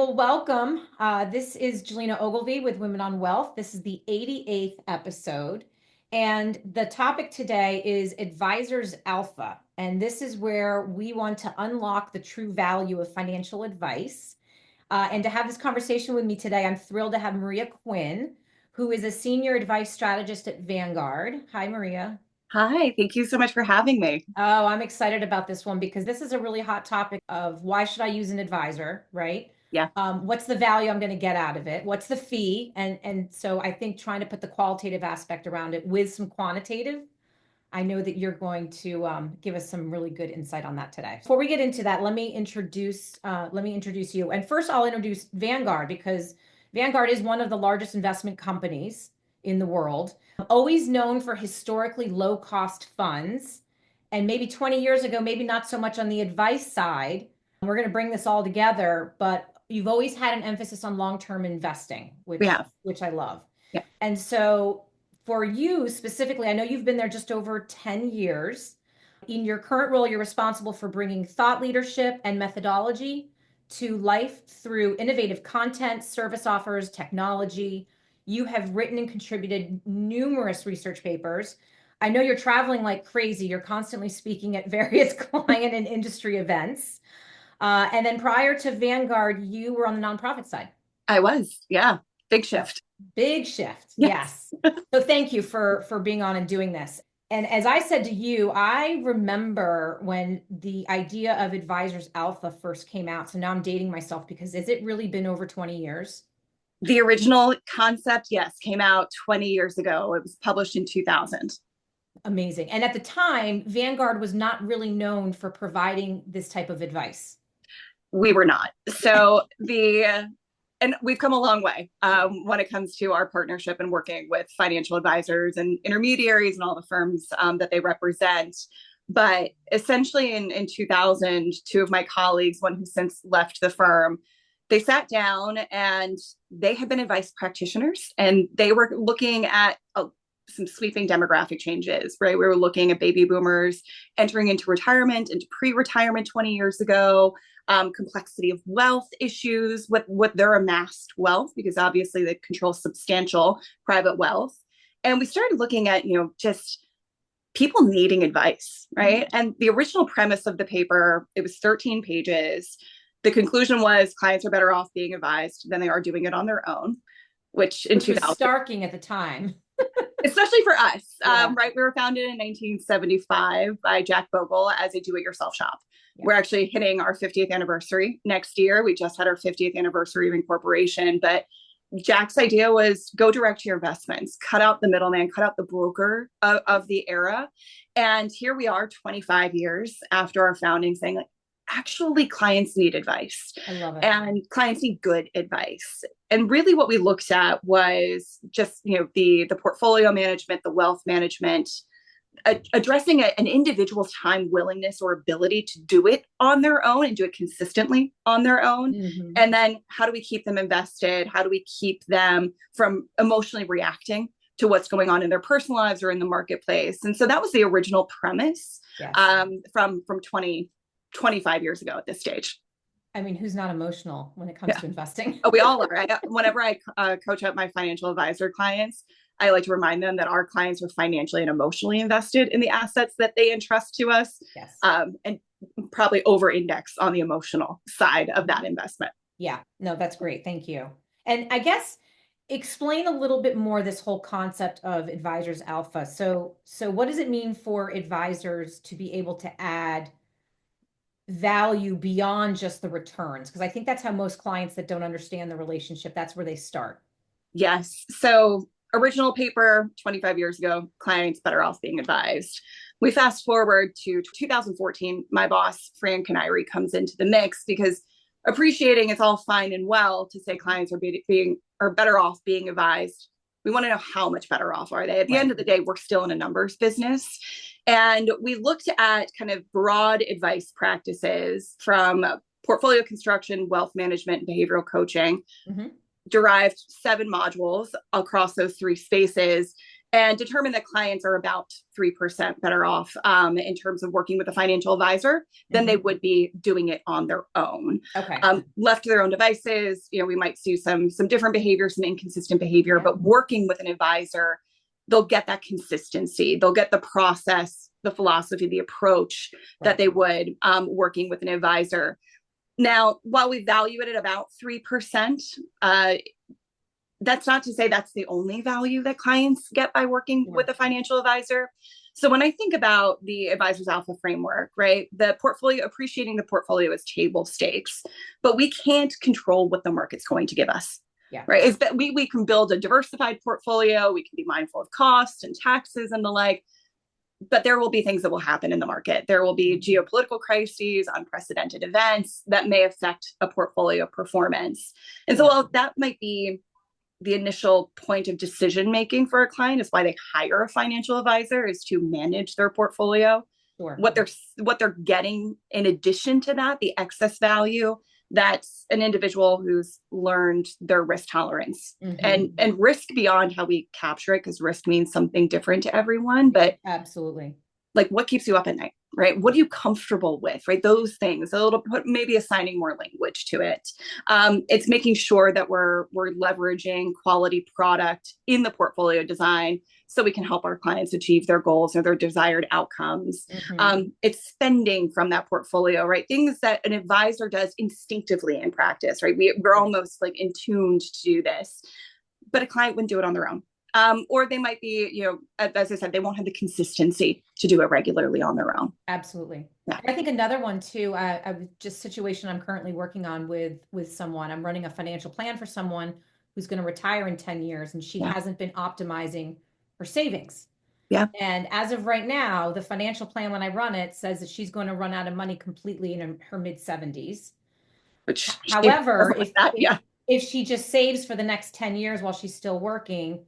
Well, welcome. This is Julina Ogilvie with Women on Wealth. This is the 88th episode. And the topic today is Advisors Alpha. And this is where we want to unlock the true value of financial advice. And to have this conversation with me today, I'm thrilled to have Maria Quinn, who is a senior advice strategist at Vanguard. Hi, Maria. Hi, thank you so much for having me. Oh, I'm excited about this one because this is a really hot topic of why should I use an advisor, right? Yeah, What's the value I'm going to get out of it? What's the fee? And so I think trying to put the qualitative aspect around it with some quantitative, I know that you're going to give us some really good insight on that today. Before we get into that, let me introduce you. And first, I'll introduce Vanguard because Vanguard is one of the largest investment companies in the world, always known for historically low cost funds. And maybe 20 years ago, maybe not so much on the advice side. We're going to bring this all together, but you've always had an emphasis on long-term investing, we which have. which I love. Yeah. And so for you specifically, I know you've been there just over 10 years. In your current role, you're responsible for bringing thought leadership and methodology to life through innovative content, service offers, technology. You have written and contributed numerous research papers. I know you're traveling like crazy. You're constantly speaking at various client and industry events. And then prior to Vanguard, you were on the nonprofit side. I was. Yeah. Big So shift. big shift. Yes. Yes. So thank you for being on and doing this. And as I said to you, I remember when the idea of Advisors Alpha first came out. So now I'm dating myself because has it really been over 20 years? The original concept, yes, came out 20 years ago. It was published in 2000. Amazing. And at the time, Vanguard was not really known for providing this type of advice. We were not. And we've come a long way when it comes to our partnership and working with financial advisors and intermediaries and all the firms that they represent. But essentially in 2000, two of my colleagues, one who since left the firm, they sat down and they had been advice practitioners and they were looking at some sweeping demographic changes, right? We were looking at baby boomers entering into retirement, into pre-retirement 20 years ago, complexity of wealth issues with their amassed wealth, because obviously they control substantial private wealth. And we started looking at, just people needing advice, right? And the original premise of the paper, it was 13 pages. The conclusion was clients are better off being advised than they are doing it on their own, which in Which was 2000, starking at the time. especially for us, Yeah. right? We were founded in 1975 by Jack Bogle as a do-it-yourself shop. Yeah. We're actually hitting our 50th anniversary next year. We just had our 50th anniversary of incorporation, but Jack's idea was go direct to your investments, cut out the middleman, cut out the broker of the era. And here we are 25 years after our founding saying, like, actually clients need advice. I love it. And clients need good advice. And really what we looked at was just, the portfolio management, the wealth management, addressing an individual's time, willingness, or ability to do it on their own and do it consistently on their own. Mm-hmm. And then how do we keep them invested? How do we keep them from emotionally reacting to what's going on in their personal lives or in the marketplace? And so that was the original premise. Yes. From 25 years ago at this stage. I mean, who's not emotional when it comes to investing? Oh, we all are. Whenever I coach up my financial advisor clients, I like to remind them that our clients are financially and emotionally invested in the assets that they entrust to us. Yes. And probably over-index on the emotional side of that investment. Yeah, no, that's great. Thank you. And I guess explain a little bit more this whole concept of Advisors Alpha. So what does it mean for advisors to be able to add value beyond just the returns? Because I think that's how most clients that don't understand the relationship, that's where they start. Yes. So original paper 25 years ago, clients better off being advised. We fast forward to 2014, my boss, Fran Canary, comes into the mix because appreciating it's all fine and well to say clients are better off being advised. We want to know how much better off are they. At the end of the day, we're still in a numbers business. And we looked at kind of broad advice practices from portfolio construction, wealth management, behavioral coaching, derived 7 modules across those 3 spaces, and determine that clients are about 3% better off in terms of working with a financial advisor than they would be doing it on their own. Okay. Left to their own devices, we might see some different behavior, some inconsistent behavior, but working with an advisor, they'll get that consistency. They'll get the process, the philosophy, the approach that they would working with an advisor. Now, while we value it at about 3%, that's not to say that's the only value that clients get by working with a financial advisor. So when I think about the Advisors Alpha framework, right, appreciating the portfolio is table stakes, but we can't control what the market's going to give us. Yeah. Right. Is that we can build a diversified portfolio. We can be mindful of costs and taxes and the like, but there will be things that will happen in the market. There will be geopolitical crises, unprecedented events that may affect a portfolio performance. And so while that might be the initial point of decision making for a client, is why they hire a financial advisor, is to manage their portfolio. Sure. What they're getting in addition to that, the excess value, that's an individual who's learned their risk tolerance and risk beyond how we capture it, because risk means something different to everyone. But absolutely, like, what keeps you up at night, right? What are you comfortable with, right? Those things. So it'll put maybe assigning more language to it. It's making sure that we're leveraging quality product in the portfolio design so we can help our clients achieve their goals or their desired outcomes. It's spending from that portfolio, right? Things that an advisor does instinctively in practice, right? We're almost like in tuned to do this, but a client wouldn't do it on their own. Or they might be, as I said, they won't have the consistency to do it regularly on their own. Absolutely. Yeah. I think another one too, just situation I'm currently working on with someone. I'm running a financial plan for someone who's going to retire in 10 years, and she hasn't been optimizing her savings. Yeah. And as of right now, the financial plan, when I run it, says that she's going to run out of money completely in her mid 70s. However, if she just saves for the next 10 years while she's still working,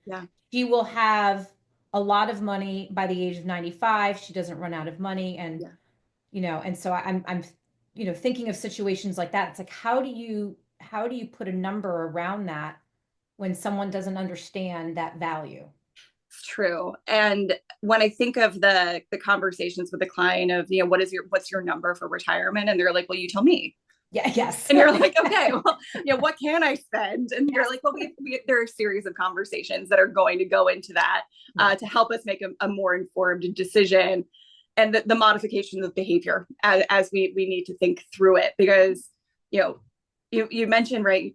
she will have a lot of money by the age of 95. She doesn't run out of money. And, and so I'm thinking of situations like that. It's like, how do you put a number around that when someone doesn't understand that value? It's true. And when I think of the conversations with the client of, what's your number for retirement? And they're like, well, you tell me. Yeah. Yes. And you're like, okay, well, what can I spend? And you're like, well, there are a series of conversations that are going to go into that to help us make a more informed decision, and the modification of behavior as we need to think through it, because, you mentioned, right,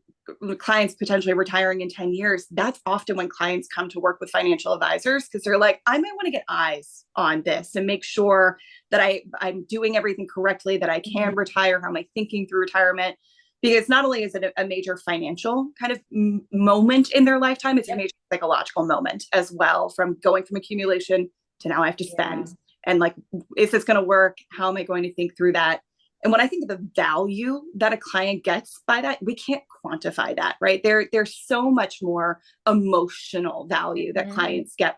clients potentially retiring in 10 years. That's often when clients come to work with financial advisors, because they're like, I might want to get eyes on this and make sure that I'm doing everything correctly, that I can retire. How am I thinking through retirement? Because not only is it a major financial kind of moment in their lifetime, it's a major psychological moment as well, from going from accumulation to now I have to spend. And like, is this going to work? How am I going to think through that? And when I think of the value that a client gets by that, we can't quantify that, right? There's so much more emotional value that clients get,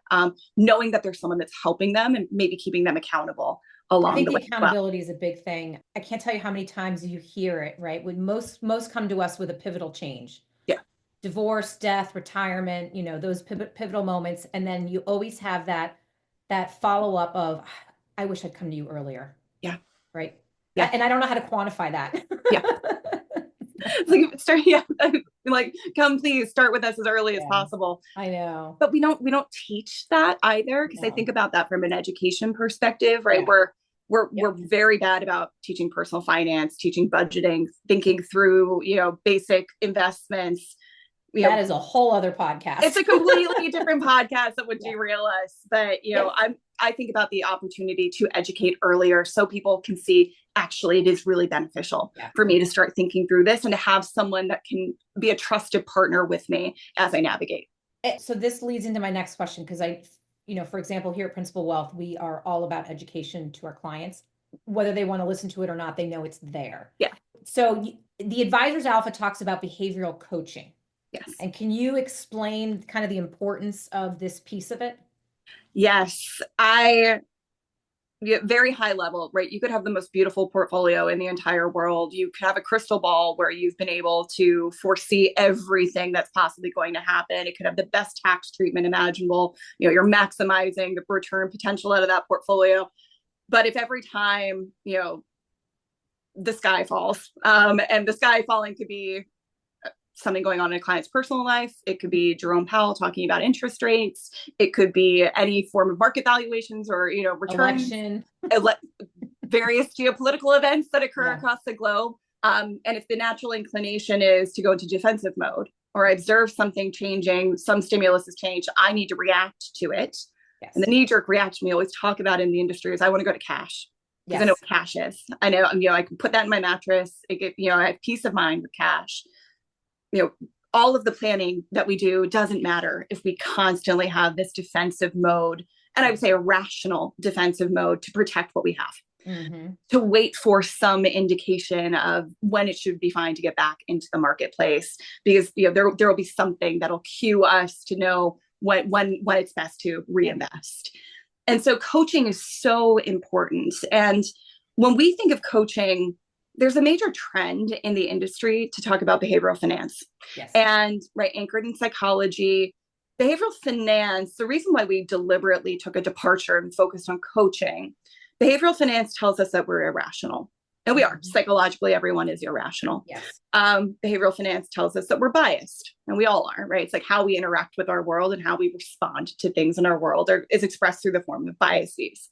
knowing that there's someone that's helping them and maybe keeping them accountable along the way. Accountability is a big thing. I can't tell you how many times you hear it, right? When most come to us with a pivotal change. Yeah. Divorce, death, retirement, those pivotal moments. And then you always have that follow-up of, I wish I'd come to you earlier. Yeah. Right. Yeah. And I don't know how to quantify that. Yeah. Like, come please start with us as early as possible. I know. But we don't teach that either, because I think about that from an education perspective, right? We're very bad about teaching personal finance, teaching budgeting, thinking through, basic investments. That is a whole other podcast. It's a completely different podcast that would derail us. But, I think about the opportunity to educate earlier so people can see, actually, it is really beneficial for me to start thinking through this and to have someone that can be a trusted partner with me as I navigate. So this leads into my next question, because for example, here at Principal Wealth, we are all about education to our clients. Whether they want to listen to it or not, they know it's there. Yeah. So the Advisors Alpha talks about behavioral coaching. Yes. And can you explain kind of the importance of this piece of it? Yes. I very high level, right? You could have the most beautiful portfolio in the entire world. You could have a crystal ball where you've been able to foresee everything that's possibly going to happen. It could have the best tax treatment imaginable. You're maximizing the return potential out of that portfolio. But if every time, the sky falls, and the sky falling could be something going on in a client's personal life. It could be Jerome Powell talking about interest rates. It could be any form of market valuations or, returns. Election. Various geopolitical events that occur across the globe. And if the natural inclination is to go into defensive mode or I observe something changing, some stimulus has changed, I need to react to it. Yes. And the knee-jerk reaction we always talk about in the industry is I want to go to cash. Because I know what cash is. I know, I can put that in my mattress. I have peace of mind with cash. All of the planning that we do doesn't matter if we constantly have this defensive mode, and I would say a rational defensive mode to protect what we have, to wait for some indication of when it should be fine to get back into the marketplace, because there will be something that'll cue us to know when it's best to reinvest. And so coaching is so important. And when we think of coaching, there's a major trend in the industry to talk about behavioral finance. Yes. And anchored in psychology, behavioral finance, the reason why we deliberately took a departure and focused on coaching, behavioral finance tells us that we're irrational. And we are. Psychologically, everyone is irrational. Yes. Behavioral finance tells us that we're biased, and we all are, right? It's like how we interact with our world and how we respond to things in our world is expressed through the form of biases.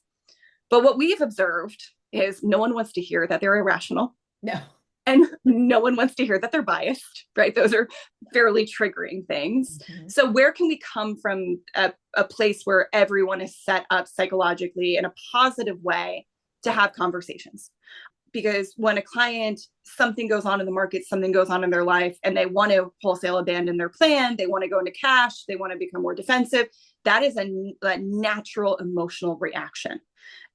But what we've observed is no one wants to hear that they're irrational. No. And no one wants to hear that they're biased, right? Those are fairly triggering things. So where can we come from a place where everyone is set up psychologically in a positive way to have conversations? Because when a client, something goes on in the market, something goes on in their life, and they want to wholesale abandon their plan, they want to go into cash, they want to become more defensive, that is a natural emotional reaction.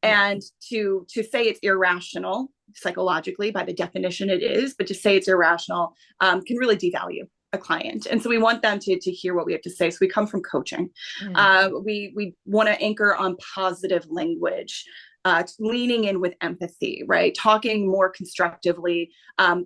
And to say it's irrational psychologically, by the definition it is, but to say it's irrational can really devalue a client. And so we want them to hear what we have to say. So we come from coaching. We want to anchor on positive language, leaning in with empathy, right? Talking more constructively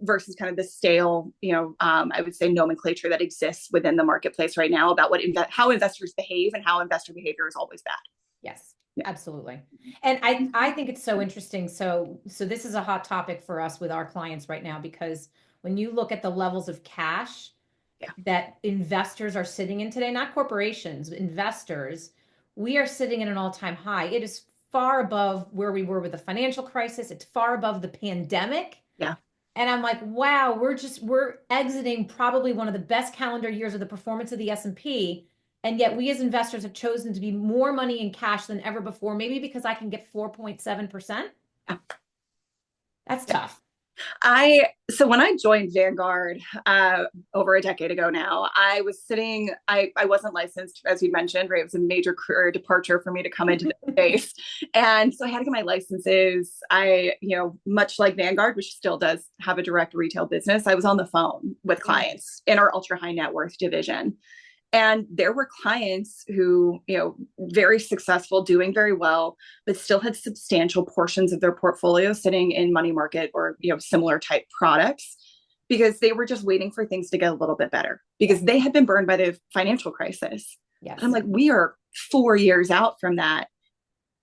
versus kind of the stale, I would say nomenclature that exists within the marketplace right now about how investors behave, and how investor behavior is always bad. Yes. Absolutely. And I think it's so interesting. So this is a hot topic for us with our clients right now, because when you look at the levels of cash that investors are sitting in today, not corporations, investors, we are sitting at an all-time high. It is far above where we were with the financial crisis. It's far above the pandemic. Yeah. And I'm like, wow, we're exiting probably one of the best calendar years of the performance of the S&P. And yet we as investors have chosen to be more money in cash than ever before, maybe because I can get 4.7%. That's tough. So when I joined Vanguard over a decade ago now, I was sitting, I wasn't licensed, as you mentioned, right? It was a major career departure for me to come into the space. And so I had to get my licenses. Much like Vanguard, which still does have a direct retail business, I was on the phone with clients in our ultra high net worth division. And there were clients who, very successful, doing very well, but still had substantial portions of their portfolio sitting in money market or, similar type products, because they were just waiting for things to get a little bit better, because they had been burned by the financial crisis. Yes. And I'm like, we are 4 years out from that,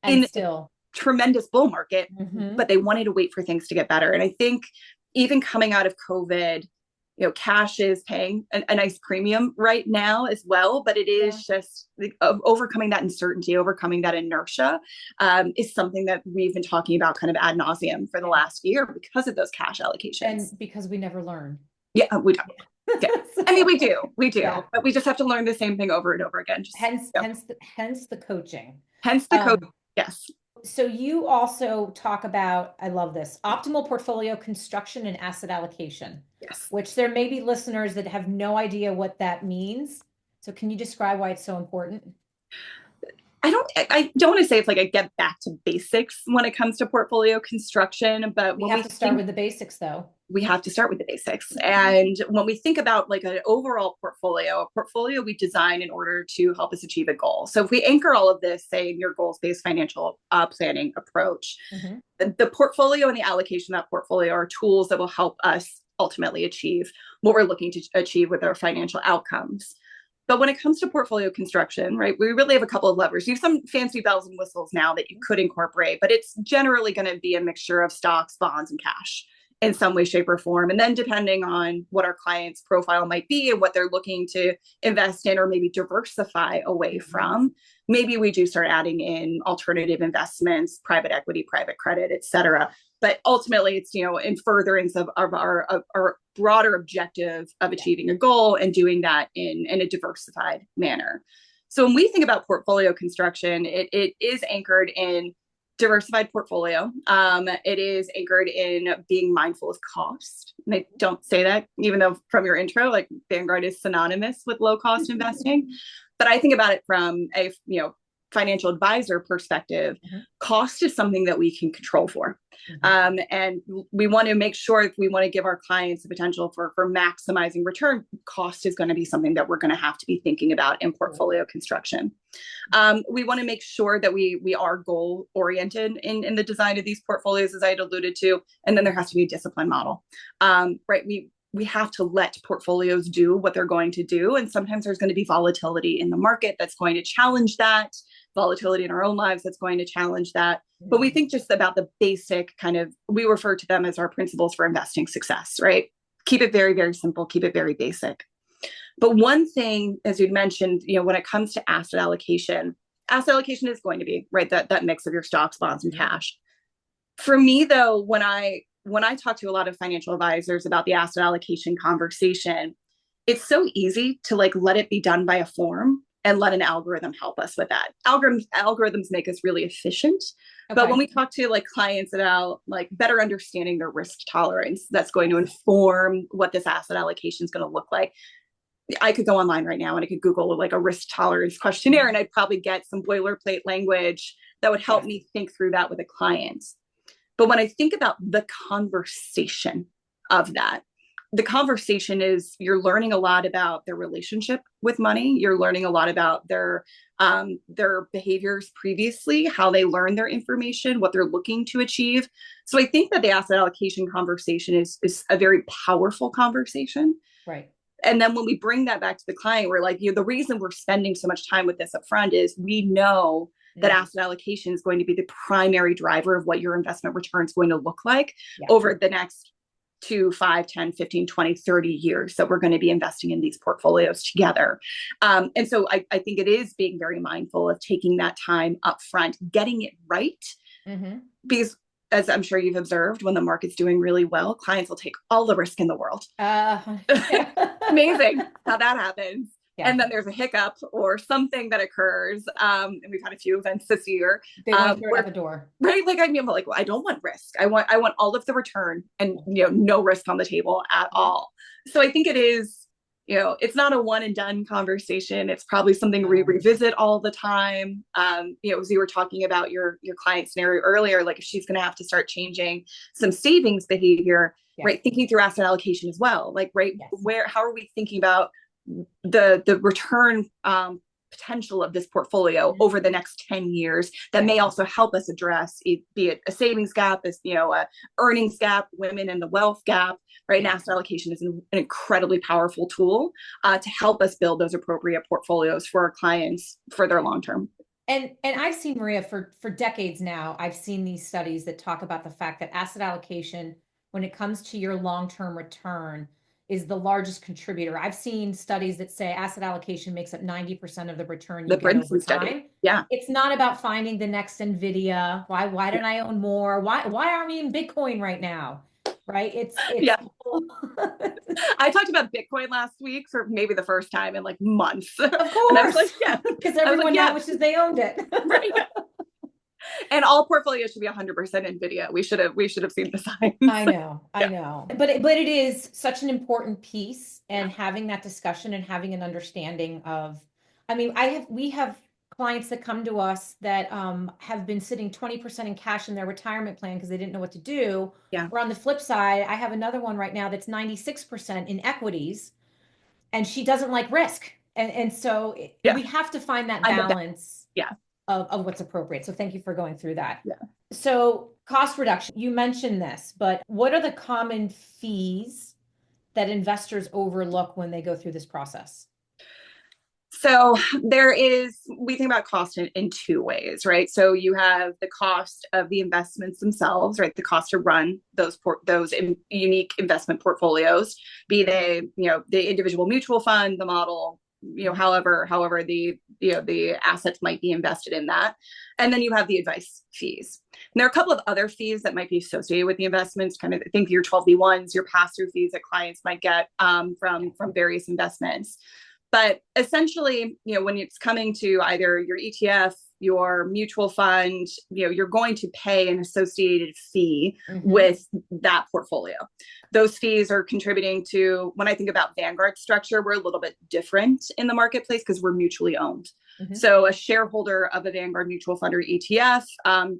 and still a tremendous bull market, but they wanted to wait for things to get better. And I think even coming out of COVID, cash is paying a nice premium right now as well, but it is just overcoming that uncertainty, overcoming that inertia is something that we've been talking about kind of ad nauseum for the last year because of those cash allocations. And because we never learn. Yeah, we don't. Yeah. I mean, we do, but we just have to learn the same thing over and over again. Hence the coaching. Hence the coaching. Yes. So you also talk about, I love this, optimal portfolio construction and asset allocation. Yes. Which there may be listeners that have no idea what that means. So can you describe why it's so important? I don't want to say it's like a get back to basics when it comes to portfolio construction, but we have to start with the basics though. we have to start with the basics. And when we think about like an overall portfolio, a portfolio we design in order to help us achieve a goal. So if we anchor all of this, say, in your goals-based financial planning approach, the portfolio and the allocation of that portfolio are tools that will help us ultimately achieve what we're looking to achieve with our financial outcomes. But when it comes to portfolio construction, right, we really have a couple of levers. You have some fancy bells and whistles now that you could incorporate, but it's generally going to be a mixture of stocks, bonds, and cash in some way, shape, or form. And then depending on what our client's profile might be and what they're looking to invest in or maybe diversify away from, maybe we do start adding in alternative investments, private equity, private credit, et cetera. But ultimately, it's, in furtherance of our broader objective of achieving a goal and doing that in a diversified manner. So when we think about portfolio construction, it is anchored in diversified portfolio. It is anchored in being mindful of cost. And I don't say that, even though from your intro, like Vanguard is synonymous with low cost investing. But I think about it from a financial advisor perspective. Cost is something that we can control for. And we want to make sure, if we want to give our clients the potential for maximizing return, cost is going to be something that we're going to have to be thinking about in portfolio construction. We want to make sure that we are goal oriented in the design of these portfolios, as I had alluded to, and then there has to be a discipline model, right? We have to let portfolios do what they're going to do. And sometimes there's going to be volatility in the market that's going to challenge that, volatility in our own lives that's going to challenge that. But we think just about the basic kind of, we refer to them as our principles for investing success, right? Keep it very, very simple, keep it very basic. But one thing, as you'd mentioned, when it comes to asset allocation is going to be, right, that mix of your stocks, bonds, and cash. For me, though, when I talk to a lot of financial advisors about the asset allocation conversation, it's so easy to let it be done by a form and let an algorithm help us with that. Algorithms make us really efficient. Okay. But when we talk to clients about better understanding their risk tolerance, that's going to inform what this asset allocation is going to look like. I could go online right now and I could Google a risk tolerance questionnaire, and I'd probably get some boilerplate language that would help me think through that with a client. But when I think about the conversation of that, the conversation is, you're learning a lot about their relationship with money. You're learning a lot about their behaviors previously, how they learn their information, what they're looking to achieve. So I think that the asset allocation conversation is a very powerful conversation. Right. And then when we bring that back to the client, we're like, the reason we're spending so much time with this upfront is we know that asset allocation is going to be the primary driver of what your investment return is going to look like over the next 2, 5, 10, 15, 20, 30 years that we're going to be investing in these portfolios together. And so I think it is being very mindful of taking that time up front, getting it right. Because as I'm sure you've observed, when the market's doing really well, clients will take all the risk in the world. Amazing how that happens. Yeah. And then there's a hiccup or something that occurs. And we've had a few events this year. They went through it at the door. Right. I don't want risk. I want all of the return and, no risk on the table at all. So I think it is, it's not a one and done conversation. It's probably something we revisit all the time. As you were talking about your client scenario earlier, if she's going to have to start changing some savings behavior, right? Thinking through asset allocation as well. How are we thinking about the return potential of this portfolio over the next 10 years that may also help us address be it a savings gap, as a earnings gap, women in the wealth gap, right? And asset allocation is an incredibly powerful tool to help us build those appropriate portfolios for our clients for their long term. And I've seen, Maria, for decades now, I've seen these studies that talk about the fact that asset allocation, when it comes to your long-term return, is the largest contributor. I've seen studies that say asset allocation makes up 90% of the return you get over time. Yeah. It's not about finding the next NVIDIA. Why don't I own more? Why aren't we in Bitcoin right now? Right? It's I talked about Bitcoin last week for maybe the first time in months. Of course. And I was because everyone now wishes they owned it. Right. And all portfolios should be 100% NVIDIA. We should have seen the signs. I know. But it is such an important piece, and having that discussion and having an understanding of, we have clients that come to us that have been sitting 20% in cash in their retirement plan because they didn't know what to do. Yeah. Or on the flip side, I have another one right now that's 96% in equities, and she doesn't like risk. And so Yeah. we have to find that I'm a balance yeah. of what's appropriate. So thank you for going through that. Yeah. So cost reduction, you mentioned this, but what are the common fees that investors overlook when they go through this process? So we think about cost in two ways, right? So you have the cost of the investments themselves, right? The cost to run those unique investment portfolios, be they, the individual mutual fund, the model, however the assets might be invested in that. And then you have the advice fees. And there are a couple of other fees that might be associated with the investments, kind of think your 12b-1s, your pass-through fees that clients might get from various investments. But essentially, when it's coming to either your ETF, your mutual fund, you're going to pay an associated fee with that portfolio. Those fees are contributing to, when I think about Vanguard structure, we're a little bit different in the marketplace because we're mutually owned. So a shareholder of a Vanguard mutual fund or ETF,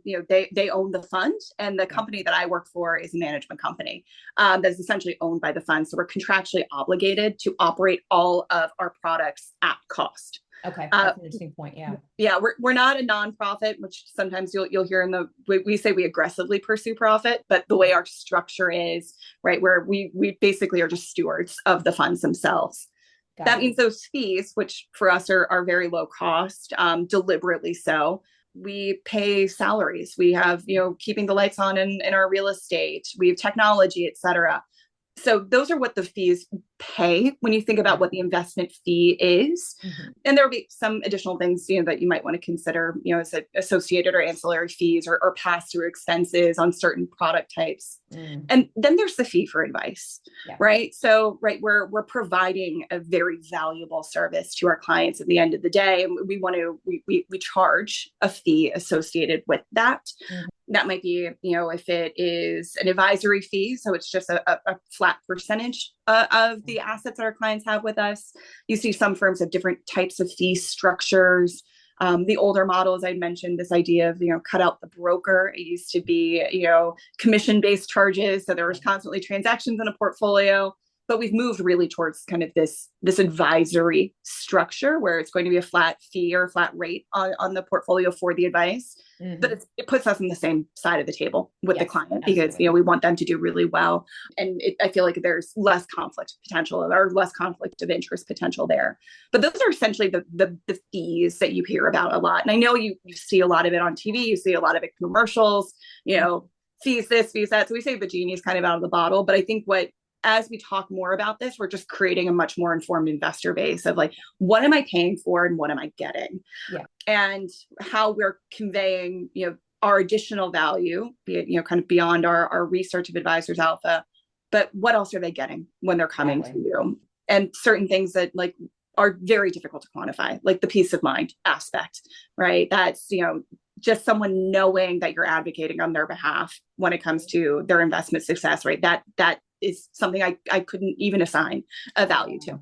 they own the fund, and the company that I work for is a management company that's essentially owned by the fund. So we're contractually obligated to operate all of our products at cost. Okay, that's an interesting point. Yeah. Yeah, we're not a nonprofit, which sometimes you'll hear we say we aggressively pursue profit, but the way our structure is, right, where we basically are just stewards of the funds themselves. That means those fees, which for us are very low cost, deliberately so. We pay salaries. We have, keeping the lights on in our real estate. We have technology, et cetera. So those are what the fees pay when you think about what the investment fee is. And there'll be some additional things, that you might want to consider, as associated or ancillary fees or pass-through expenses on certain product types. And then there's the fee for advice, right? So, right, we're providing a very valuable service to our clients at the end of the day. And we charge a fee associated with that. That might be, if it is an advisory fee, so it's just a flat percentage of the assets that our clients have with us. You see some firms have different types of fee structures. The older model, as I mentioned, this idea of, cut out the broker. It used to be, commission-based charges. So there was constantly transactions in a portfolio. But we've moved really towards kind of this advisory structure where it's going to be a flat fee or a flat rate on the portfolio for the advice. But it puts us on the same side of the table with the client because, we want them to do really well. And I feel like there's less conflict potential or less conflict of interest potential there. But those are essentially the fees that you hear about a lot. And I know you see a lot of it on TV. You see a lot of it in commercials, fees this, fees that. So we say the genie's kind of out of the bottle. But I think as we talk more about this, we're just creating a much more informed investor base of like, what am I paying for and what am I getting? And how we're conveying, our additional value, be it, kind of beyond our research of Advisors Alpha, but what else are they getting when they're coming to you? And certain things that are very difficult to quantify, like the peace of mind aspect, right? That's, just someone knowing that you're advocating on their behalf when it comes to their investment success, right? That is something I couldn't even assign a value to.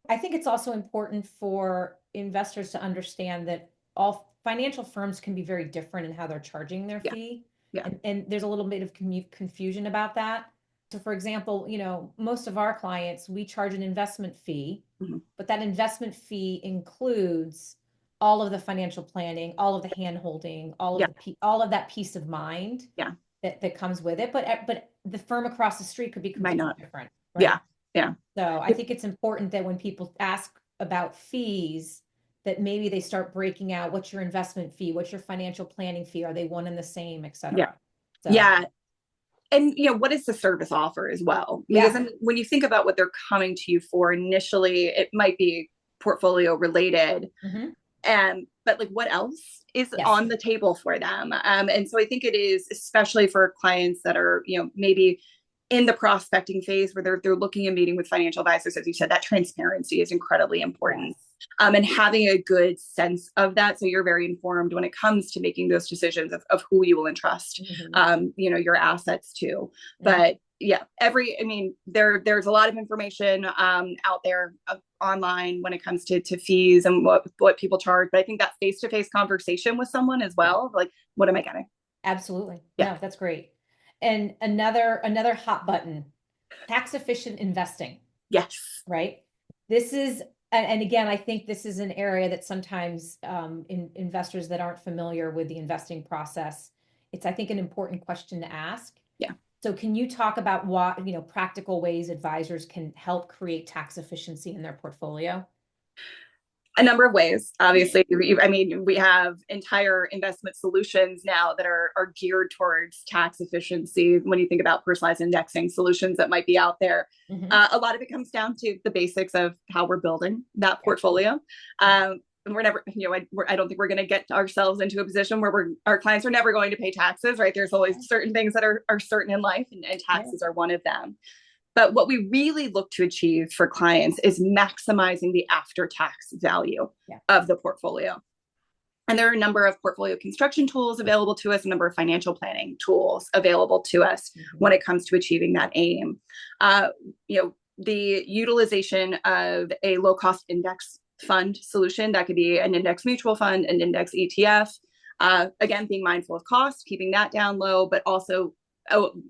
I think it's also important for investors to understand that all financial firms can be very different in how they're charging their fee. And there's a little bit of confusion about that. So for example, most of our clients, we charge an investment fee, but that investment fee includes all of the financial planning, all of the hand-holding, all of that peace of mind that comes with it. But the firm across the street could be completely different. Right? So I think it's important that when people ask about fees, that maybe they start breaking out, what's your investment fee? What's your financial planning fee? Are they one and the same, et cetera? And, what is the service offer as well? Because when you think about what they're coming to you for initially, it might be portfolio related. But what else is on the table for them? And so I think it is, especially for clients that are, maybe in the prospecting phase where they're looking and meeting with financial advisors, as you said, that transparency is incredibly important. And having a good sense of that. So you're very informed when it comes to making those decisions of who you will entrust, your assets to. But yeah, I mean, there's a lot of information out there online when it comes to fees and what people charge. But I think that face-to-face conversation with someone as Yeah, well, like, what am I getting? absolutely. Yeah. No, that's great. And another hot button, tax efficient investing, Yes. right? This is, and again, I think this is an area that sometimes investors that aren't familiar with the investing process, it's, I think, an important question to ask. Yeah. So can you talk about what, practical ways advisors can help create tax efficiency in their portfolio? A number of ways. Obviously, I mean, we have entire investment solutions now that are geared towards tax efficiency. When you think about personalized indexing solutions that might be out there, a lot of it comes down to the basics of how we're building that portfolio. And we're never, I don't think we're going to get ourselves into a position where our clients are never going to pay taxes, right? There's always certain things that are certain in life, and taxes are one of them. But what we really look to achieve for clients is maximizing the after-tax value of the portfolio. And there are a number of portfolio construction tools available to us, a number of financial planning tools available to us when it comes to achieving that aim. The utilization of a low-cost index fund solution, that could be an index mutual fund, an index ETF. Again, being mindful of cost, keeping that down low, but also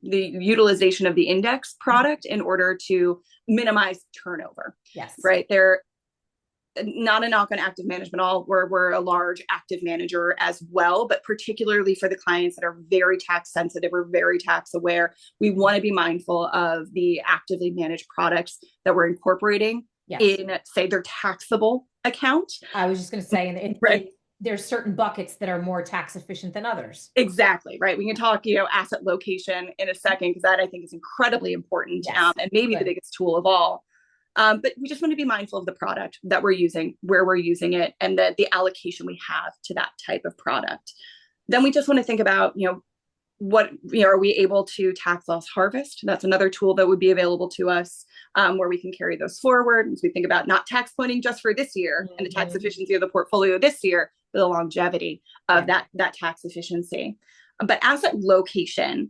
the utilization of the index product in order to minimize turnover. Yes. Right. They're not a knock on active management at all. We're a large active manager as well, but particularly for the clients that are very tax sensitive or very tax aware, we want to be mindful of the actively managed products that we're incorporating in, say, their taxable account. I was just going to say, right. There's certain buckets that are more tax efficient than others. Exactly. Right. We can talk, asset location in a second, because that I think is incredibly important, and maybe the biggest tool of all. But we just want to be mindful of the product that we're using, where we're using it, and the allocation we have to that type of product. Then we just want to think about, what, are we able to tax loss harvest? That's another tool that would be available to us, where we can carry those forward as we think about not tax planning just for this year and the tax efficiency of the portfolio this year, but the longevity of that tax efficiency. But asset location,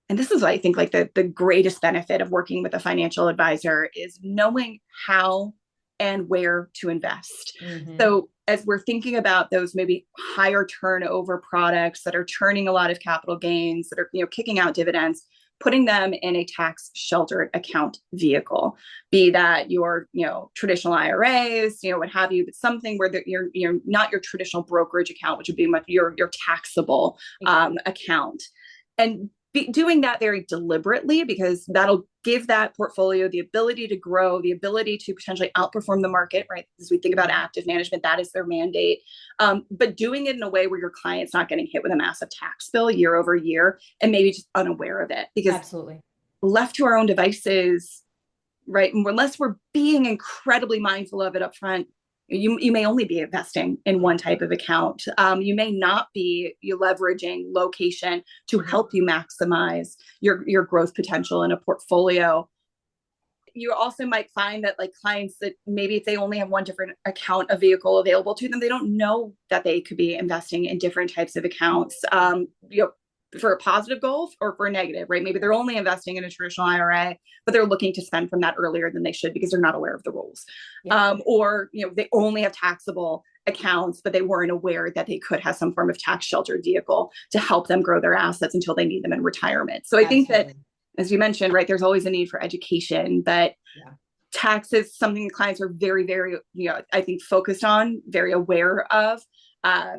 and this is, I think, like the greatest benefit of working with a financial advisor, is knowing how and where to invest. So as we're thinking about those maybe higher turnover products that are churning a lot of capital gains, that are, kicking out dividends, putting them in a tax sheltered account vehicle, be that your, traditional IRAs, what have you, but something where you're not your traditional brokerage account, which would be your taxable account. And doing that very deliberately, because that'll give that portfolio the ability to grow, the ability to potentially outperform the market, right? As we think about active management, that is their mandate. But doing it in a way where your client's not getting hit with a massive tax bill year over year, and maybe just unaware of it. Because left to our own devices, right, unless we're being incredibly mindful of it up front, you may only be investing in one type of account. You may not be leveraging location to help you maximize your growth potential in a portfolio. You also might find that, like, clients that maybe if they only have one different account, a vehicle available to them, they don't know that they could be investing in different types of accounts. For a positive goal or for a negative, right? Maybe they're only investing in a traditional IRA, but they're looking to spend from that earlier than they should because they're not aware of the rules. Or, they only have taxable accounts, but they weren't aware that they could have some form of tax sheltered vehicle to help them grow their assets until they need them in retirement. So I think that, as you mentioned, right, there's always a need for education, but tax is something clients are very, very, I think, focused on, very aware of.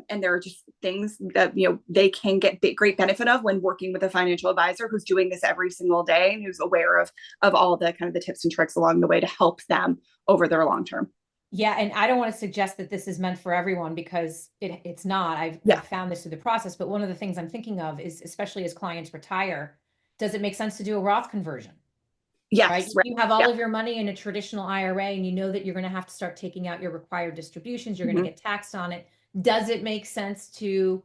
And there are just things that, they can get great benefit of when working with a financial advisor who's doing this every single day and who's aware of all the kind of the tips and tricks along the way to help them over their long term. Yeah. And I don't want to suggest that this is meant for everyone, because it's not. I've found this through the process. But one of the things I'm thinking of is, especially as clients retire, does it make sense to do a Roth conversion? Yes. Right? You have all of your money in a traditional IRA, and you know that you're going to have to start taking out your required distributions. You're going to get taxed on it. Does it make sense to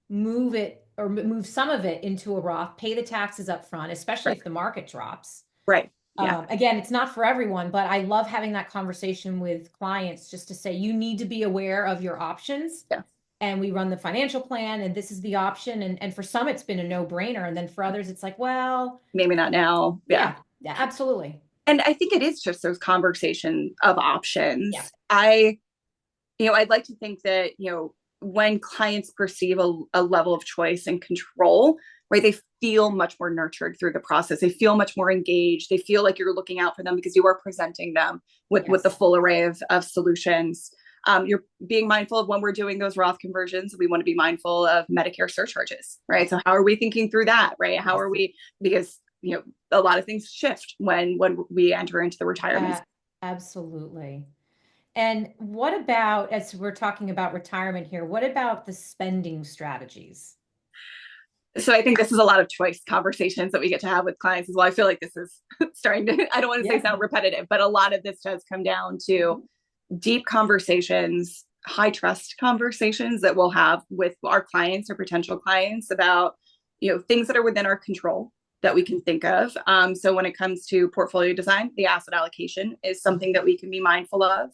move it or move some of it into a Roth, pay the taxes up front, especially if the market drops? Right. Again, it's not for everyone, but I love having that conversation with clients just to say, you need to be aware of your options and we run the financial plan, and this is the option. And for some, it's been a no-brainer. And then for others, it's like, well, maybe not now. yeah, absolutely. And I think it is just those conversation of options. Yeah. I'd like to think that, when clients perceive a level of choice and control, right, they feel much more nurtured through the process. They feel much more engaged. They feel like you're looking out for them because you are presenting them with the full array of solutions. You're being mindful of when we're doing those Roth conversions. We want to be mindful of Medicare surcharges, right? So how are we thinking through that, right? How are we, because, a lot of things shift when we enter into the retirement. Absolutely. And what about, as we're talking about retirement here, what about the spending strategies? So I think this is a lot of choice conversations that we get to have with clients as well. I feel like this is starting to, I don't want to say sound repetitive, but a lot of this does come down to deep conversations, high trust conversations that we'll have with our clients or potential clients about, things that are within our control that we can think of. So when it comes to portfolio design, the asset allocation is something that we can be mindful of.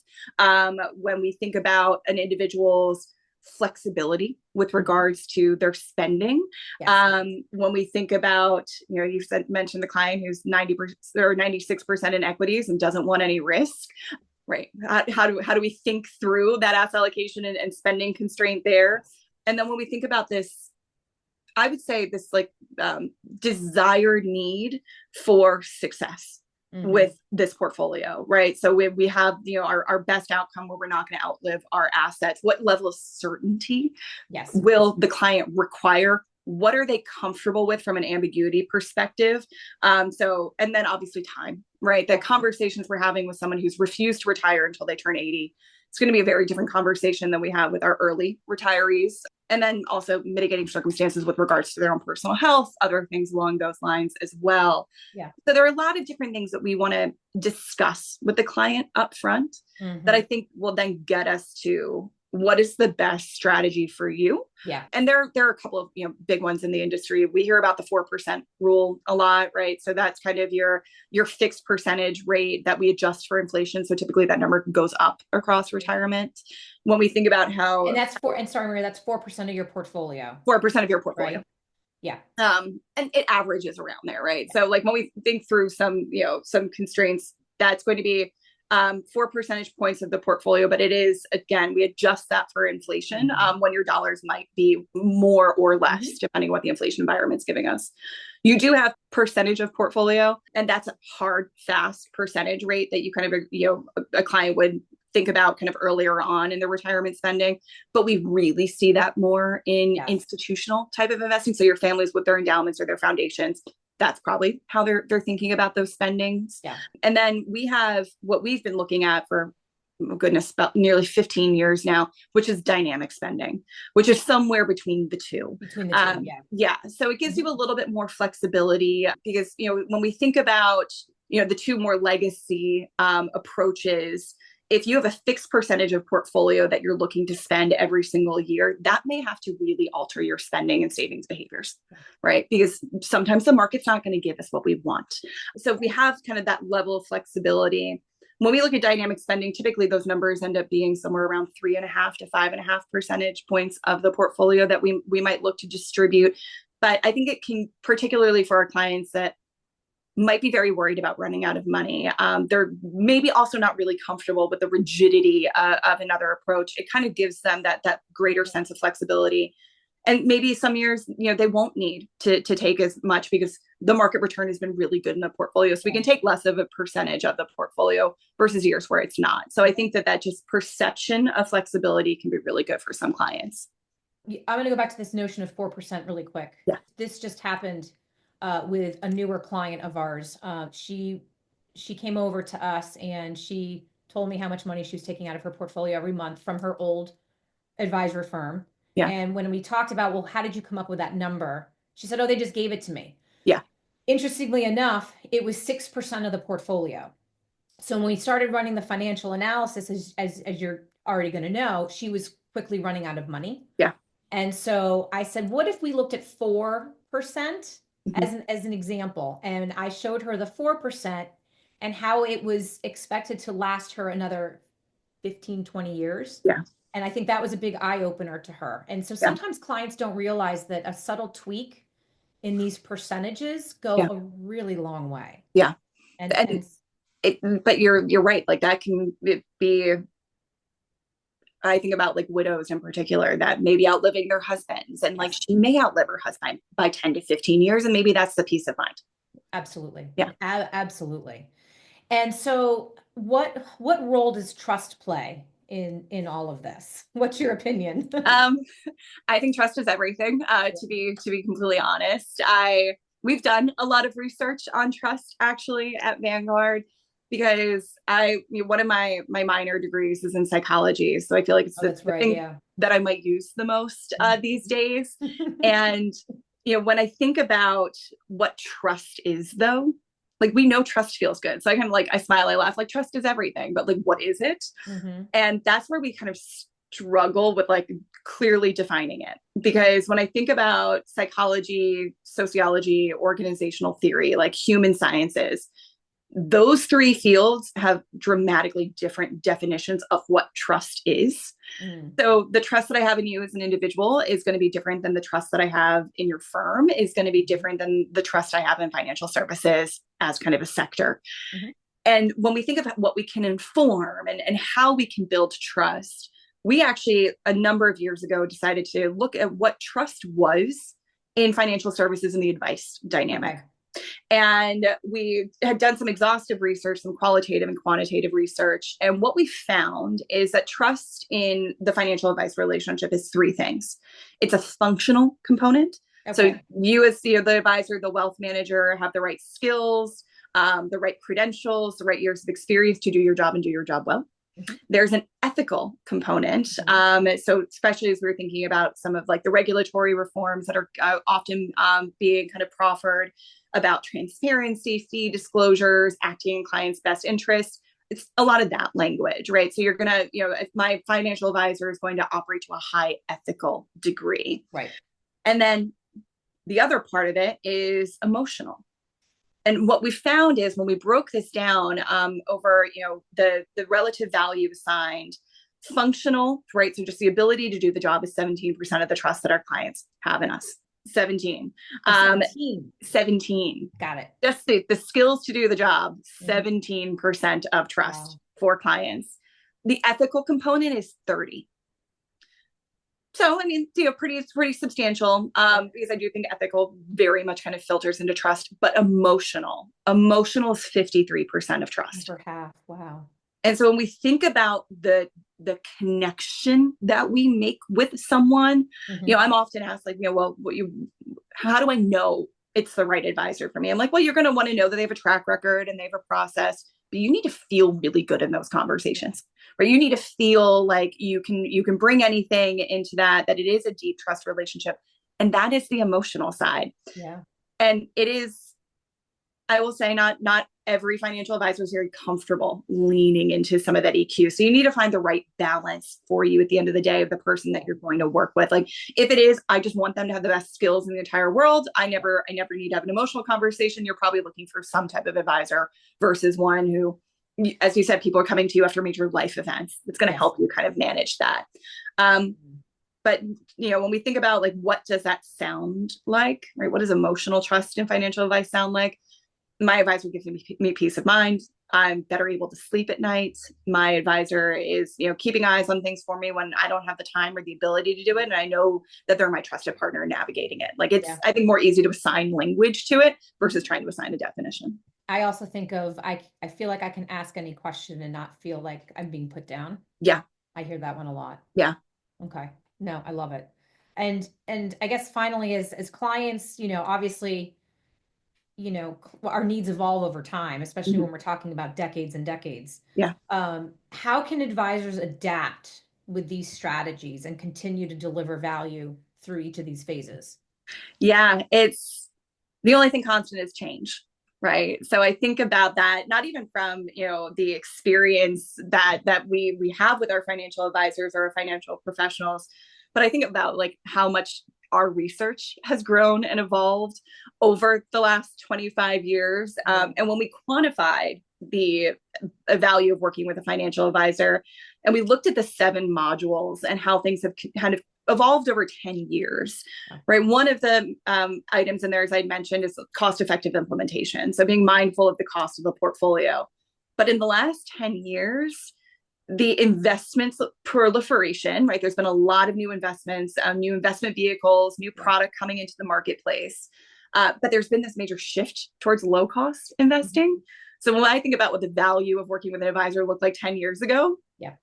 When we think about an individual's flexibility with regards to their spending. Yes. When we think about, you mentioned the client who's 90% or 96% in equities and doesn't want any risk, right? How do we think through that asset allocation and spending constraint there? And then when we think about this, I would say this desired need for success with this portfolio, right? So we have, our best outcome where we're not going to outlive our assets. What level of certainty will the client require? What are they comfortable with from an ambiguity perspective? And then obviously time, right? The conversations we're having with someone who's refused to retire until they turn 80, it's going to be a very different conversation than we have with our early retirees. And then also mitigating circumstances with regards to their own personal health, other things along those lines as well. Yeah. So there are a lot of different things that we want to discuss with the client up front that I think will then get us to what is the best strategy for you. Yeah. And there are a couple of, big ones in the industry. We hear about the 4% rule a lot, right? So that's kind of your fixed percentage rate that we adjust for inflation. So typically that number goes up across retirement. When we think about how, and that's Maria, that's 4% of your portfolio. 4% of your portfolio. Right? Yeah. And it averages around there, right? So like when we think through some constraints, that's going to be 4 percentage points of the portfolio, but it is, again, we adjust that for inflation when your dollars might be more or less, depending on what the inflation environment's giving us. You do have percentage of portfolio, and that's a hard, fast percentage rate that you kind of, a client would think about kind of earlier on in their retirement spending. But we really see that more in institutional type of investing. So your families with their endowments or their foundations, that's probably how they're thinking about those spendings. Yeah. And then we have what we've been looking at for, goodness, about nearly 15 years now, which is dynamic spending, which is somewhere between the two. Yeah. So it gives you a little bit more flexibility because, when we think about, the two more legacy approaches, if you have a fixed percentage of portfolio that you're looking to spend every single year, that may have to really alter your spending and savings behaviors, right? Because sometimes the market's not going to give us what we want. So if we have kind of that level of flexibility, when we look at dynamic spending, typically those numbers end up being somewhere around 3.5 to 5.5 percentage points of the portfolio that we might look to distribute. But I think it can, particularly for our clients that might be very worried about running out of money. They're maybe also not really comfortable with the rigidity of another approach. It kind of gives them that greater sense of flexibility. And maybe some years, they won't need to take as much because the market return has been really good in the portfolio. So we can take less of a percentage of the portfolio versus years where it's not. So I think that just perception of flexibility can be really good for some clients. I'm going to go back to this notion of 4% really quick. Yeah. This just happened with a newer client of ours. She came over to us and she told me how much money she was taking out of her portfolio every month from her old advisor firm. Yeah. And when we talked about, well, how did you come up with that number? She said, oh, they just gave it to me. Yeah. Interestingly enough, it was 6% of the portfolio. So when we started running the financial analysis, as you're already going to know, she was quickly running out of money. Yeah. And so I said, what if we looked at 4%? As an example, and I showed her the 4% and how it was expected to last her another 15, 20 years. Yeah. And I think that was a big eye opener to her. And so Yeah. sometimes clients don't realize that a subtle tweak in these percentages go Yeah. a really long way. Yeah. And And but you're right. Like that can be, I think about like widows in particular that may be outliving their husbands, and like yes, she may outlive her husband by 10 to 15 years. And maybe that's the peace of mind. absolutely. Yeah. Absolutely. And so what role does trust play in all of this? What's your opinion? Um, I think trust is everything. To be completely honest, we've done a lot of research on trust actually at Vanguard, because one of my minor degrees is in psychology, so I feel like it's Oh, the, that's the right. thing Yeah. that I might use the most these days. And when I think about what trust is, though, like we know trust feels good, so I kind of like I smile, I laugh, like trust is everything, but like what is it? Hmm. And that's where we kind of struggle with like clearly defining it. Because when I think about psychology, sociology, organizational theory, like human sciences, those three fields have dramatically different definitions of what trust is. Mm. So the trust that I have in you as an individual is going to be different than the trust that I have in your firm, is going to be different than the trust I have in financial services as kind of a sector. Mm-hmm. And when we think of what we can inform and how we can build trust, we actually, a number of years ago, decided to look at what trust was in financial services and the advice dynamic. Okay. And we had done some exhaustive research, some qualitative and quantitative research. And what we found is that trust in the financial advice relationship is three things. It's a functional component. So Okay. you as the advisor, the wealth manager, have the right skills, the right credentials, the right years of experience to do your job and do your job well. Mm-hmm. There's an ethical component. So especially as we're thinking about some of like the regulatory reforms that are often being kind of proffered about transparency, fee disclosures, acting in clients' best interest. It's a lot of that language, right? So you're going to, if my financial advisor is going to operate to a high ethical degree. Right. And then the other part of it is emotional. And what we found is when we broke this down over, the relative value assigned, functional, right? So just the ability to do the job is 17% of the trust that our clients have in us. 17. 17. Got it. Just the skills to do the job, 17% of trust for clients. The ethical component is 30. So, I mean, pretty substantial, because I do think ethical very much kind of filters into trust, but emotional is 53% of trust. For half. Wow. And so when we think about the connection that we make with someone, I'm often asked like, well, how do I know it's the right advisor for me? I'm like, well, you're going to want to know that they have a track record and they have a process, but you need to feel really good in those conversations, right? You need to feel like you can bring anything into that it is a deep trust relationship. And that is the emotional side. Yeah. And it is, I will say, not every financial advisor is very comfortable leaning into some of that EQ. So you need to find the right balance for you at the end of the day of the person that you're going to work with. Like if it is, I just want them to have the best skills in the entire world, I never need to have an emotional conversation. You're probably looking for some type of advisor versus one who, as you said, people are coming to you after major life events. It's going to help you kind of manage that. But, when we think about like, what does that sound like, right? What does emotional trust in financial advice sound like? My advisor gives me peace of mind. I'm better able to sleep at night. My advisor is, keeping eyes on things for me when I don't have the time or the ability to do it. And I know that they're my trusted partner navigating it. Like it's, I think, more easy to assign language to it versus trying to assign a definition. I also think of, I feel like I can ask any question and not feel like I'm being put down. Yeah. I hear that one a lot. Yeah. Okay. No, I love it. And I guess finally as clients, obviously, our needs evolve over time, especially when we're talking about decades and decades. Yeah. How can advisors adapt with these strategies and continue to deliver value through each of these phases? Yeah, it's the only thing constant is change, right? So I think about that, not even from, the experience that we have with our financial advisors or our financial professionals, but I think about like how much our research has grown and evolved over the last 25 years. And when we quantified the value of working with a financial advisor, And we looked at the 7 modules and how things have kind of evolved over 10 years, right? One of the items in there, as I mentioned, is cost-effective implementation. So being mindful of the cost of the portfolio. But in the last 10 years, the investments proliferation, right? There's been a lot of new investments, new investment vehicles, new product coming into the marketplace. But there's been this major shift towards low cost investing. So when I think about what the value of working with an advisor looked like 10 years ago,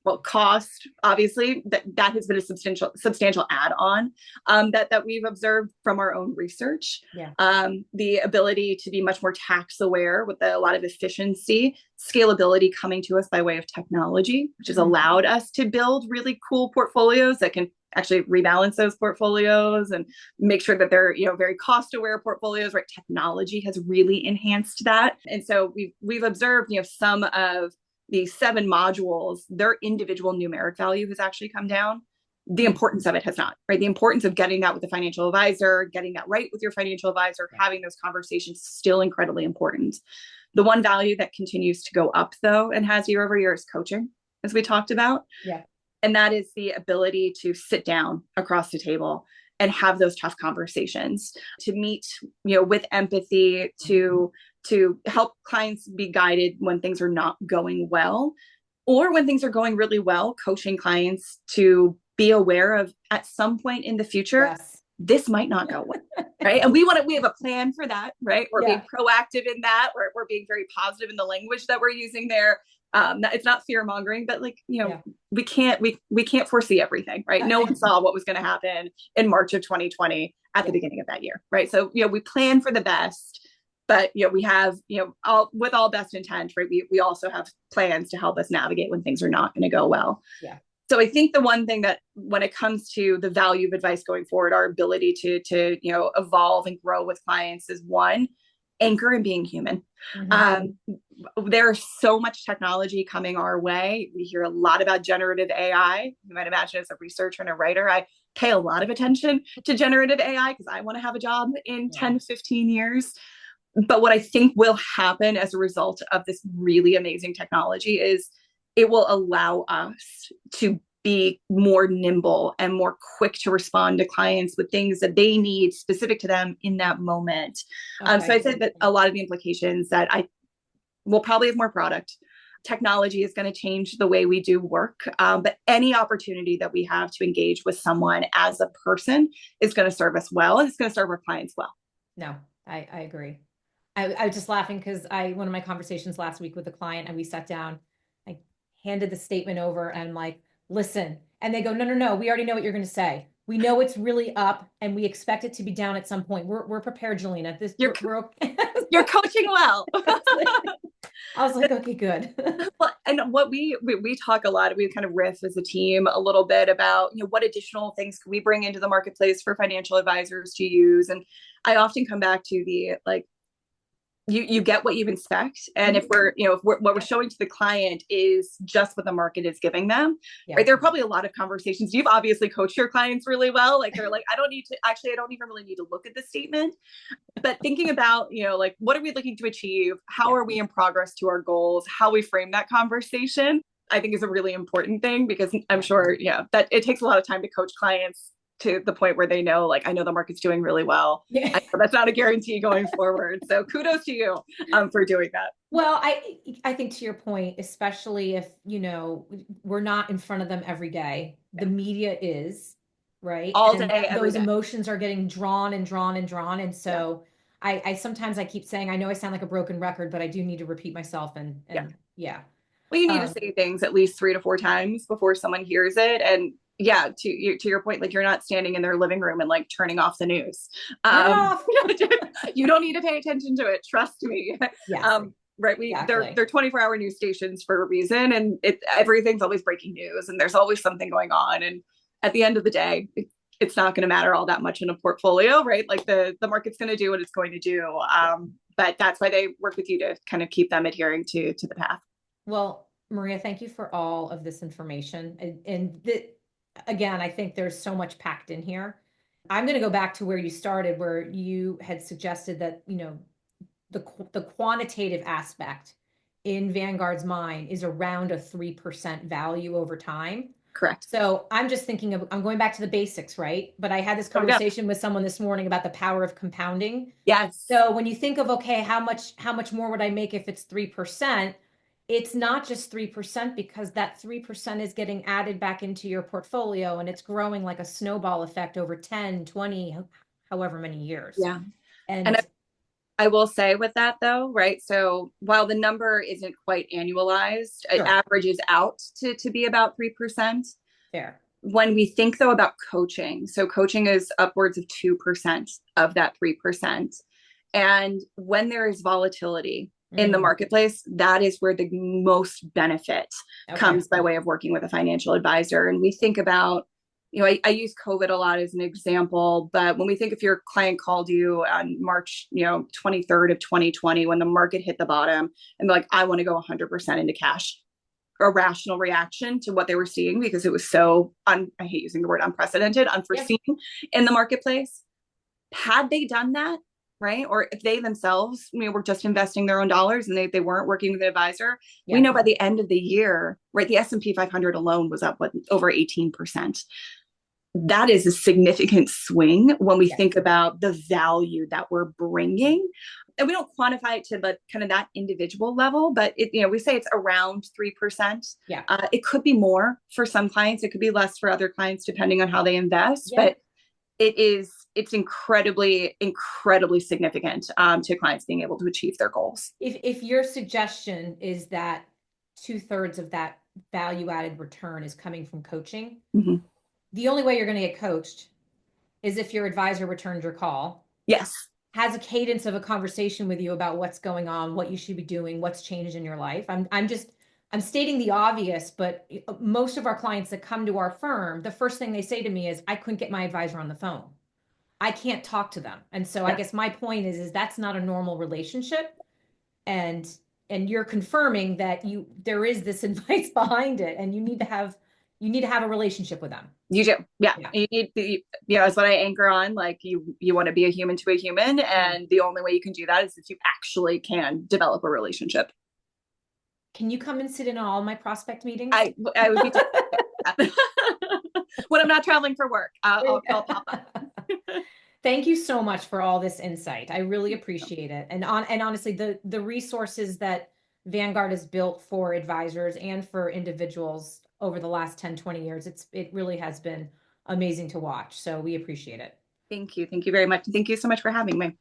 well, cost, obviously, that has been a substantial add-on that we've observed from our own research. The ability to be much more tax aware with a lot of efficiency, scalability coming to us by way of technology, which has allowed us to build really cool portfolios that can actually rebalance those portfolios and make sure that they're, very cost aware portfolios, right? Technology has really enhanced that. And so we've observed, some of these 7 modules, their individual numeric value has actually come down. The importance of it has not, right? The importance of getting that with the financial advisor, getting that right with your financial advisor, having those conversations, still incredibly important. The one value that continues to go up, though, and has year over year, is coaching, as we talked about. And that is the ability to sit down across the table and have those tough conversations, to meet, with empathy, to help clients be guided when things are not going well, or when things are going really well, coaching clients to be aware of, at some point in the future, this might not go well, right? And we have a plan for that, right? We're being proactive in that. We're being very positive in the language that we're using there. It's not fear mongering, but we can't foresee everything, right? No one saw what was going to happen in March of 2020 at the beginning of that year, right? So, we plan for the best, but, we have, with all best intent, right? We also have plans to help us navigate when things are not going to go well. So I think the one thing that, when it comes to the value of advice going forward, our ability to evolve and grow with clients, is one, anchor in being human. There's so much technology coming our way. We hear a lot about generative AI. You might imagine, as a researcher and a writer, I pay a lot of attention to generative AI because I want to have a job in 10 to 15 years. But what I think will happen as a result of this really amazing technology is it will allow us to be more nimble and more quick to respond to clients with things that they need specific to them in that moment. So I said that a lot of the implications that we'll probably have more product. Technology is going to change the way we do work. But any opportunity that we have to engage with someone as a person is going to serve us well, and it's going to serve our clients well. No, I agree. I was just laughing because one of my conversations last week with a client, and we sat down, I handed the statement over, and I'm like, listen, and they go, no, we already know what you're going to say. We know it's really up, and we expect it to be down at some point. We're prepared, Julina. We're okay. You're coaching well. I was like, okay, good. Well, and what we talk a lot, we kind of riff as a team a little bit about, what additional things can we bring into the marketplace for financial advisors to use. And I often come back to the, you get what you expect. And if what we're showing to the client is just what the market is giving them, right? There are probably a lot of conversations. You've obviously coached your clients really well. They're like, I don't even really need to look at the statement, but thinking about, what are we looking to achieve? How are we in progress to our goals? How we frame that conversation, I think, is a really important thing, because I'm sure, that it takes a lot of time to coach clients to the point where they know, I know the market's doing really well. That's not a guarantee going forward. So kudos to you for doing that. Well, I think, to your point, especially if, we're not in front of them every day, the media is, right? All day, those day. Emotions are getting drawn and drawn and drawn. And so I sometimes keep saying, I know I sound like a broken record, but I do need to repeat myself. And Well, you need to say things at least 3 to 4 times before someone hears it. And to your point, you're not standing in their living room and turning off the news. You don't need to pay attention to it. Trust me. Right. They're 24-hour news stations for a reason, and everything's always breaking news, and there's always something going on. And at the end of the day, it's not going to matter all that much in a portfolio, right? The market's going to do what it's going to do. But that's why they work with you to kind of keep them adhering to the path. Well, Maria, thank you for all of this information. Again, I think there's so much packed in here. I'm going to go back to where you started, where you had suggested that, the quantitative aspect in Vanguard's mind is around a 3% value over time. Correct. So I'm just thinking of, I'm going back to the basics, right? But I had this There we go. conversation with someone this morning about the power of compounding. Yes. So when you think of, okay, how much more would I make if it's 3%? It's not just 3% because that 3% is getting added back into your portfolio and it's growing like a snowball effect over 10, 20, however many years. Yeah. And And I will say with that though, right? So while the number isn't quite annualized, it sure, averages out to be about 3%. fair. When we think though about coaching, so coaching is upwards of 2% of that 3%. And when there is volatility in the marketplace, that is where the most benefit comes by way of working with a financial advisor. And we think about, I use COVID a lot as an example, but when we think if your client called you on March, 23rd of 2020, when the market hit the bottom and they're like, I want to go 100% into cash, a rational reaction to what they were seeing because it was so, I hate using the word unprecedented, unforeseen in the marketplace. Had they done that, right? Or if they themselves, were just investing their own dollars and they weren't working with an advisor, we know by the end of the year, right? The S&P 500 alone was up over 18%. That is a significant swing when we think about the value that we're bringing. And we don't quantify it to the kind of that individual level, but we say it's around 3%. Yeah. It could be more for some clients. It could be less for other clients, depending on how they invest. But it's incredibly, incredibly significant to clients being able to achieve their goals. If your suggestion is that 2/3 of that value added return is coming from coaching, the only way you're going to get coached is if your advisor returns your call. Yes. Has a cadence of a conversation with you about what's going on, what you should be doing, what's changed in your life. I'm stating the obvious, but most of our clients that come to our firm, the first thing they say to me is, I couldn't get my advisor on the phone. I can't talk to them. And so I guess my point is that's not a normal relationship. And you're confirming that there is this advice behind it and you need to have a relationship with them. You do. Yeah. You need that's what I anchor on. Like you want to be a human to a human. And the only way you can do that is if you actually can develop a relationship. Can you come and sit in on all my prospect meetings? I would be when I'm not traveling for work. I'll pop up. Thank you so much for all this insight. I really appreciate it. And honestly, the resources that Vanguard has built for advisors and for individuals over the last 10, 20 years, it really has been amazing to watch. So we appreciate it. Thank you. Thank you very much. Thank you so much for having me.